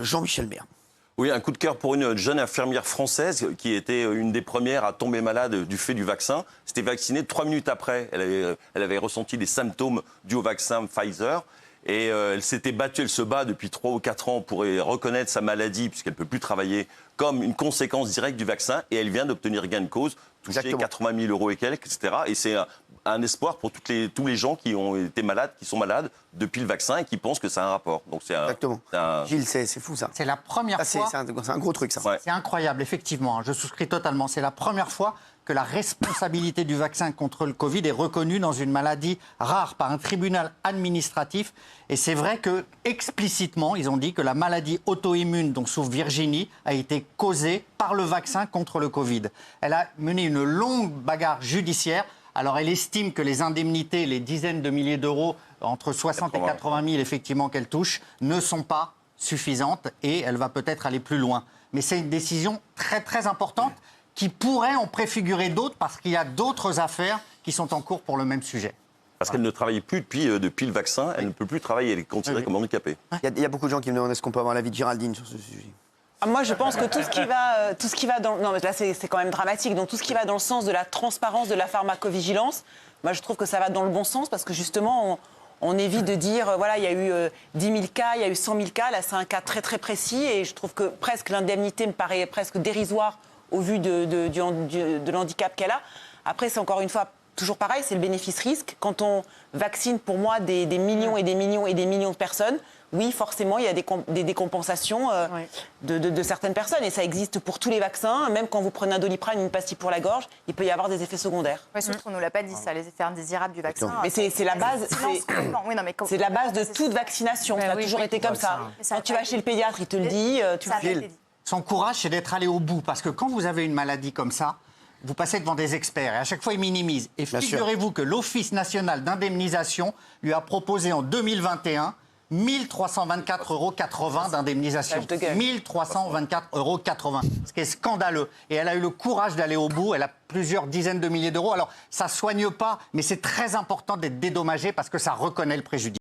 Jean-Michel Maire. Oui, un coup de cœur pour une jeune infirmière française qui était une des premières à tomber malade du fait du vaccin. C'était vaccinée 3 minutes après. Elle avait ressenti des symptômes dus au vaccin Pfizer. Et elle s'était battue, elle se bat depuis 3 ou 4 ans pour reconnaître sa maladie, puisqu'elle ne peut plus travailler, comme une conséquence directe du vaccin. Et elle vient d'obtenir gain de cause, toucher 80 000 euros et quelques, etc. Et c'est un espoir pour tous les gens qui ont été malades, qui sont malades depuis le vaccin et qui pensent que ça a un rapport. Donc Exactement. Gilles, c'est fou ça. C'est la première fois. C'est un gros truc ça. Ouais. C'est incroyable, effectivement. Je souscris totalement. C'est la première fois que la responsabilité du vaccin contre le Covid est reconnue dans une maladie rare par un tribunal administratif. Et c'est vrai que explicitement, ils ont dit que la maladie auto-immune dont souffre Virginie a été causée par le vaccin contre le Covid. Elle a mené une longue bagarre judiciaire. Alors elle estime que les indemnités, les dizaines de milliers d'euros, entre 60 et 80 000 effectivement qu'elle touche, ne sont pas suffisantes et elle va peut-être aller plus loin. Mais c'est une décision très très importante qui pourrait en préfigurer d'autres parce qu'il y a d'autres affaires qui sont en cours pour le même sujet. Parce qu'elle ne travaille plus depuis le vaccin, elle ne peut plus travailler, elle est considérée comme handicapée. Il y a beaucoup de gens qui me demandent est-ce qu'on peut avoir l'avis de Géraldine sur ce sujet. Moi, je pense que tout ce qui va dans... Non, mais là, c'est quand même dramatique. Donc, tout ce qui va dans le sens de la transparence de la pharmacovigilance, moi, je trouve que ça va dans le bon sens parce que, justement, on évite de dire, voilà, il y a eu 10 000 cas, il y a eu 100 000 cas. Là, c'est un cas très, très précis et je trouve que presque l'indemnité me paraît presque dérisoire au vu de l'handicap qu'elle a. Après, c'est encore une fois toujours pareil, c'est le bénéfice-risque. Quand on vaccine, pour moi, des millions et des millions et des millions de personnes, oui, forcément, il y a des décompensations de certaines personnes. Et ça existe pour tous les vaccins. Même quand vous prenez un Doliprane, une pastille pour la gorge, il peut y avoir des effets secondaires. Oui, sauf qu'on ne nous l'a pas dit, ça, les effets indésirables du vaccin. Mais c'est la base. C'est la base de toute vaccination. Ça a toujours été comme ça. Quand tu vas chez le pédiatre, il te le dit. Son courage, c'est d'être allé au bout. Parce que quand vous avez une maladie comme ça, vous passez devant des experts et à chaque fois, ils minimisent. Et figurez-vous que l'Office national d'indemnisation lui a proposé en 2021 1 324,80 € d'indemnisation. 1 324,80 €, ce qui est scandaleux. Et elle a eu le courage d'aller au bout. Elle a plusieurs dizaines de milliers d'euros. Alors, ça ne soigne pas, mais c'est très important d'être dédommagé parce que ça reconnaît le préjudice.